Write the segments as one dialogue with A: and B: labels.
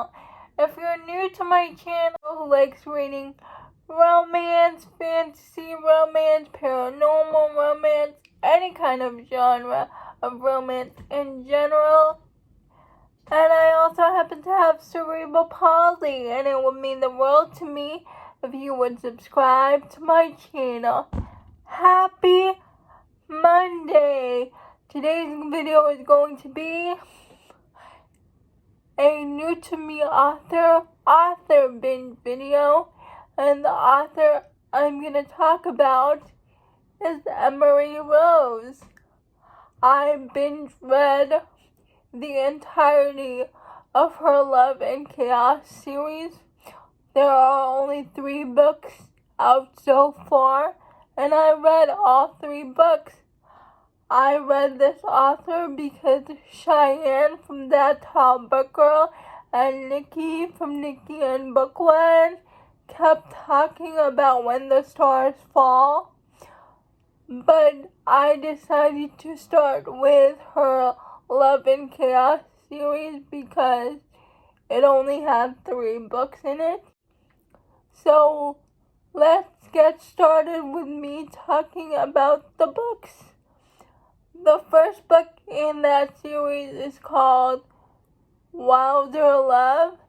A: channel. If you're new to my channel who likes reading romance, fantasy romance, paranormal romance, any kind of genre of romance in general, and I also happen to have cerebral palsy, and it would mean the world to me if you would subscribe to my channel. Happy Monday! Today's video is going to be a new to me author binge video, and the author I'm going to talk about is Emery Rose. I binge read the entirety of her Love and Chaos series. There are only 3 books out so far, and I read all 3 books. I read this author because Cheyenne from That Tall Book Girl and Nikki from Nikki and Bookland kept talking about When the Stars Fall. But I decided to start with her Love and Chaos series because it only had 3 books in it. So let's get started with me talking about the books. The first book in that series is called Wilder Love,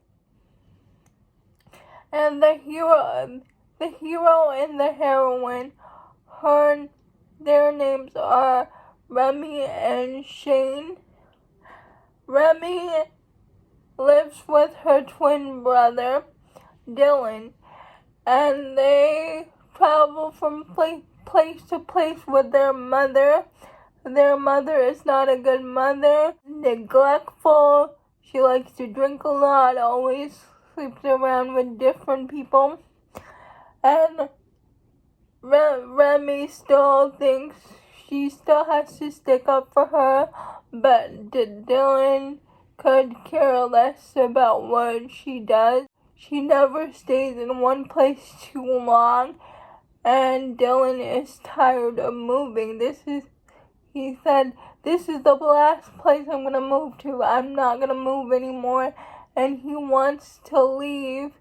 A: and the hero and the heroine, their names are Remy and Shane. Remy lives with her twin brother, Dylan, and they travel from place to place with their mother. Their mother is not a good mother, neglectful. She likes to drink a lot, always sleeps around with different people. And Remy still thinks she still has to stick up for her, but Dylan could care less about what she does. She never stays in one place too long, and Dylan is tired of moving. He said, "This is the last place I'm going to move to. I'm not going to move anymore." And he wants to leave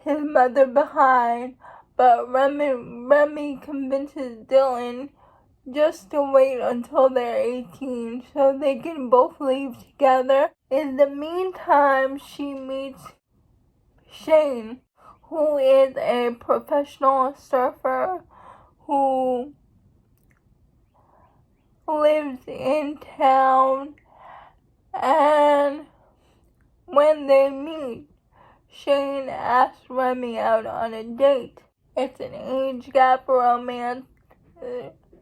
A: his mother behind. But Remy convinces Dylan just to wait until they're 18 so they can both leave together. In the meantime, she meets Shane, who is a professional surfer who lives in town, and when they meet, Shane asks Remy out on a date. It's an age gap romance.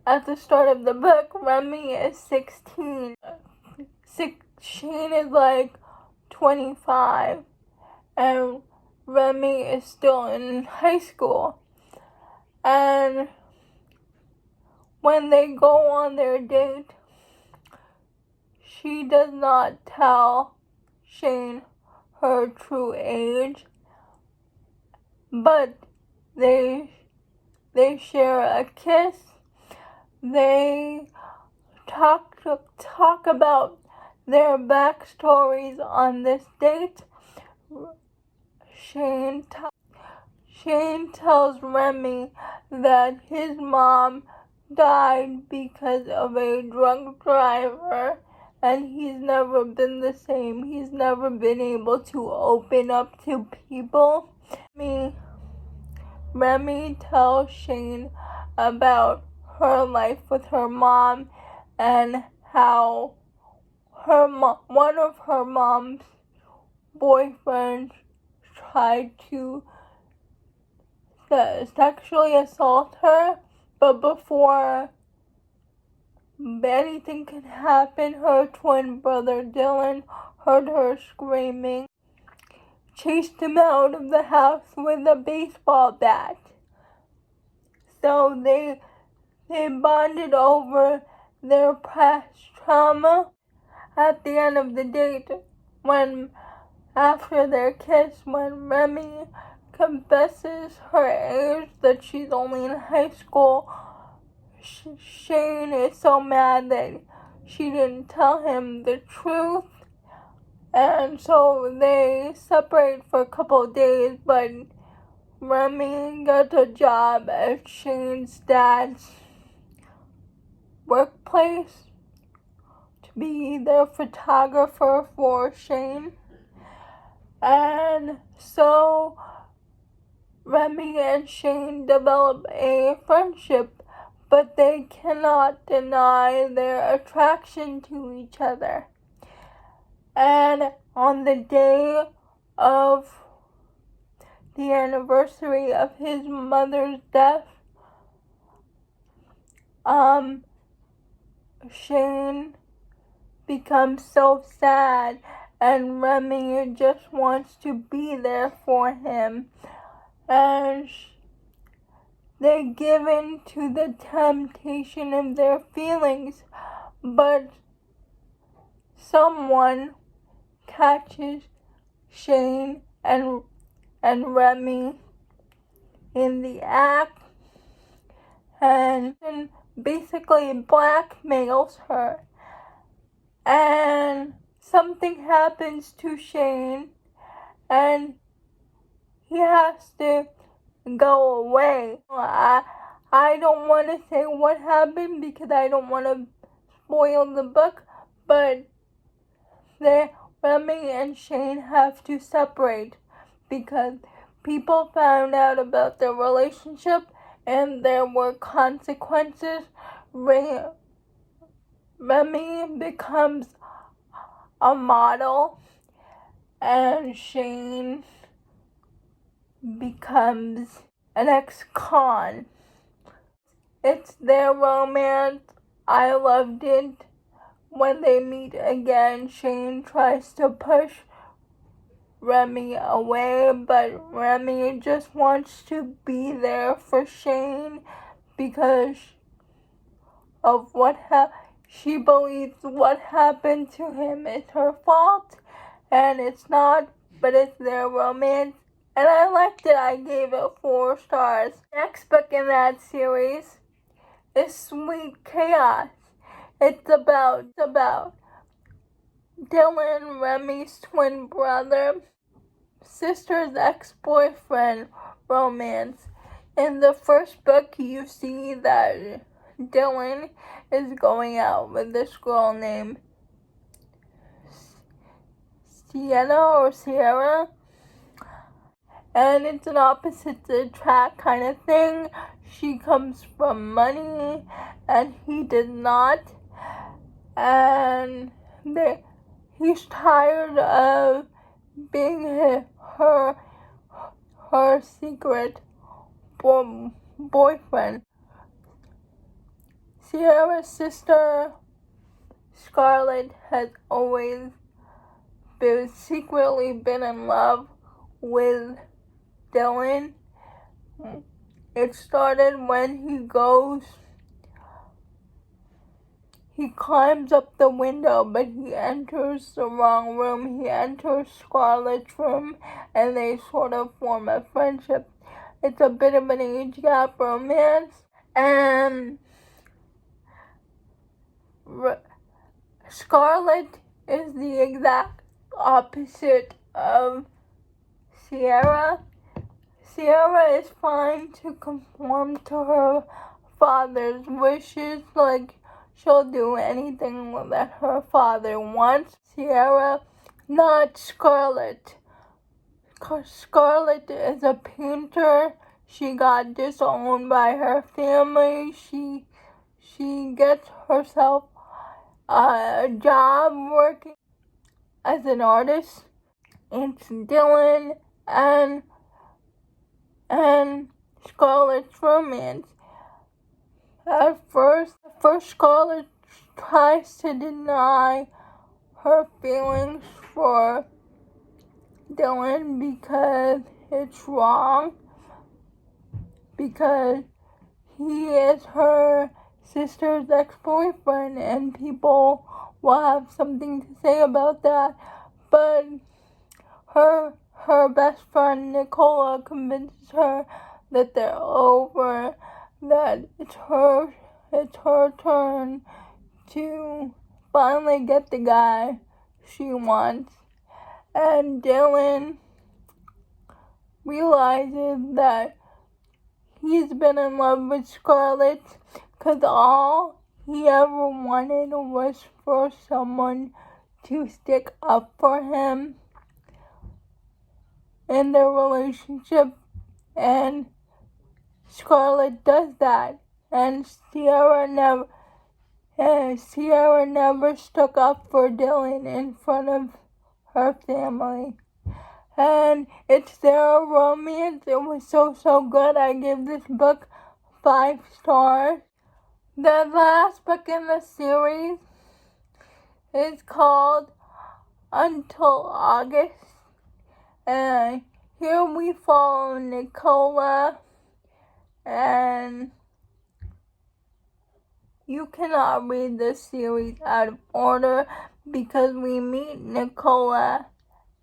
A: At the start of the book, Remy is 16. Shane is like 25, and Remy is still in high school. And when they go on their date, she does not tell Shane her true age, but they share a kiss. They talk about their backstories on this date. Shane tells Remy that his mom died because of a drunk driver, and he's never been the same. He's never been able to open up to people. Remy tells Shane about her life with her mom and how one of her mom's boyfriends tried to sexually assault her. But before anything could happen, her twin brother Dylan heard her screaming, chased him out of the house with a baseball bat. So they bonded over their past trauma. At the end of the date, after their kiss, when Remy confesses her age, that she's only in high school, Shane is so mad that she didn't tell him the truth, And so they separate for a couple of days, but Remy gets a job at Shane's dad's workplace to be the photographer for Shane. And so Remy and Shane develop a friendship, but they cannot deny their attraction to each other. And on the day of the anniversary of his mother's death, Shane becomes so sad, and Remy just wants to be there for him. And they give in to the temptation of their feelings, but someone catches Shane and Remy in the act and basically blackmails her. And something happens to Shane and he has to go away. I don't want to say what happened because I don't want to spoil the book, but Remy and Shane have to separate because people found out about their relationship and there were consequences. Remy becomes a model and Shane becomes an ex-con. It's their romance. I loved it. When they meet again, Shane tries to push Remy away, but Remy just wants to be there for Shane because of she believes what happened to him is her fault, and it's not, but it's their romance. And I liked it. I gave it 4 stars. Next book in that series is Sweet Chaos. It's about Dylan, Remy's twin brother, sister's ex-boyfriend romance. In the first book, you see that Dylan is going out with this girl named Sierra. And it's an opposite attract kind of thing. She comes from money and he did not. And he's tired of being her secret boyfriend. Sierra's sister Scarlett has always secretly been in love with Dylan. It started when he climbs up the window, but he enters the wrong room. He enters Scarlett's room, and they sort of form a friendship. It's a bit of an age gap romance, and Scarlett is the exact opposite of Sierra. Sierra is fine to conform to her father's wishes, like she'll do anything that her father wants. Sierra, not Scarlett. Scarlett is a painter. She got disowned by her family. She gets herself a job working as an artist. It's Dylan and Scarlett's romance. At first Scarlett tries to deny her feelings for Dylan because it's wrong, because he is her sister's ex-boyfriend and people will have something to say about that. But her best friend Nicola convinces her that they're over, that it's her turn to finally get the guy she wants. And Dylan realizes that he's been in love with Scarlett because all he ever wanted was for someone to stick up for him in their relationship, and Scarlett does that, and Sierra never stuck up for Dylan in front of her family. And it's their romance. It was so good. I give this book 5 stars. The last book in the series is called Until August. And here we follow Nicola, and you cannot read this series out of order because we meet Nicola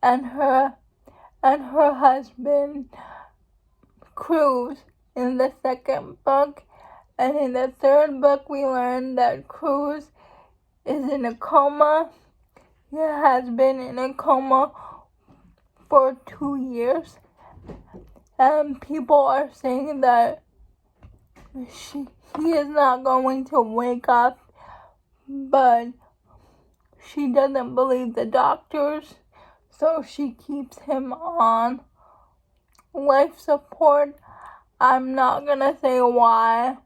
A: and her husband Cruz in the second book, and in the third book we learn that Cruz is in a coma. He has been in a coma for 2 years, and people are saying that he is not going to wake up, but she doesn't believe the doctors, so she keeps him on life support. I'm not gonna say why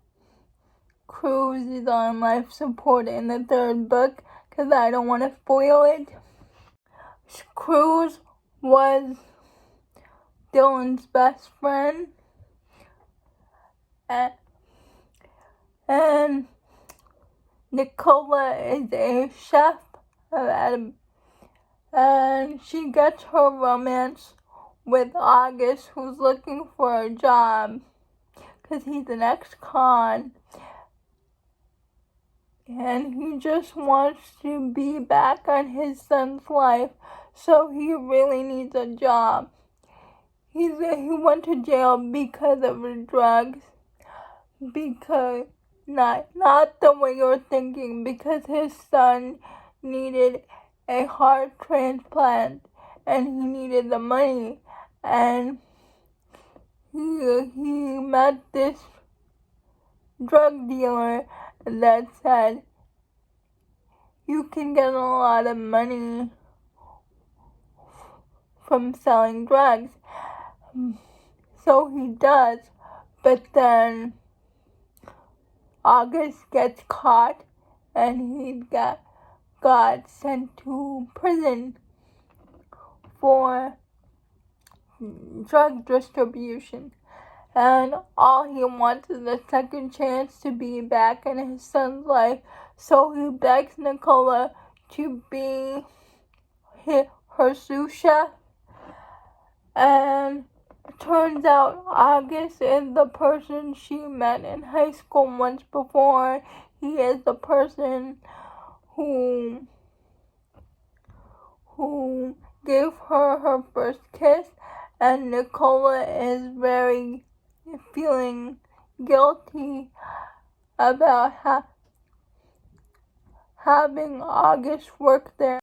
A: Cruz is on life support in the third book because I don't want to spoil it. Cruz was Dylan's best friend, and Nicola is a chef, and she gets her romance with August, who's looking for a job because he's an ex-con, and he just wants to be back on his son's life, so he really needs a job. He went to jail because of the drugs, because not the way you're thinking, because his son needed a heart transplant and he needed the money, and he met this drug dealer that said you can get a lot of money from selling drugs. So he does, but then August gets caught and he got sent to prison for drug distribution. And all he wants is a second chance to be back in his son's life. So he begs Nicola to be her sous chef. And it turns out August is the person she met in high school once before. He is the person who gave her her first kiss. And Nicola is feeling guilty about having August work there.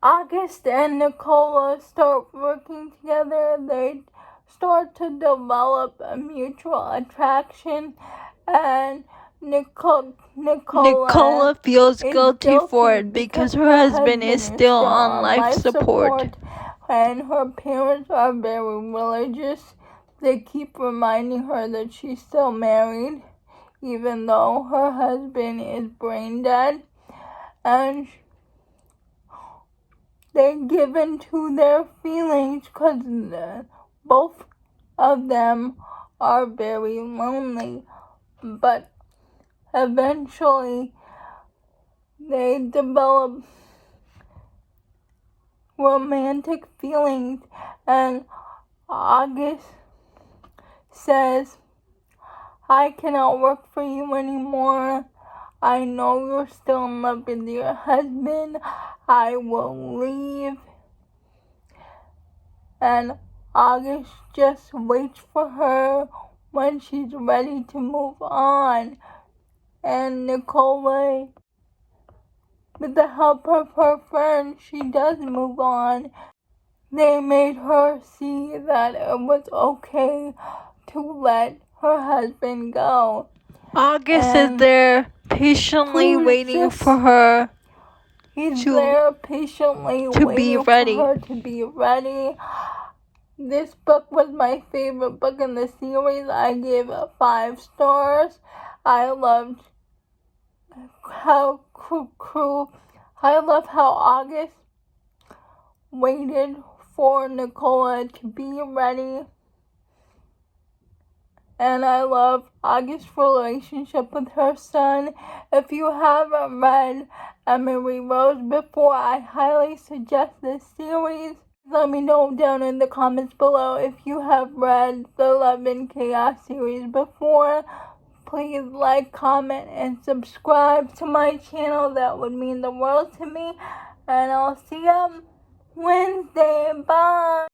A: August and Nicola start working together. They start to develop a mutual attraction, and Nicola
B: feels guilty for it because her husband is still on life support.
A: And her parents are very religious. They keep reminding her that she's still married, even though her husband is brain dead. And they give in to their feelings because both of them are very lonely. But eventually, they develop romantic feelings, and August says, I cannot work for you anymore. I know you're still in love with your husband. I will leave. And August just waits for her when she's ready to move on. And Nicola with the help of her friend, she does move on. They made her see that it was okay to let her husband go.
B: August is there patiently waiting for her
A: there patiently waiting for her to be ready. This book was my favorite book in the series. I gave it 5 stars. I loved how August waited for Nicola to be ready. And I love August's relationship with her son. If you haven't read Emery Rose before, I highly suggest this series. Let me know down in the comments below if you have read the Love and Chaos series before. Please like, comment, and subscribe to my channel. That would mean the world to me. And I'll see you Wednesday. Bye.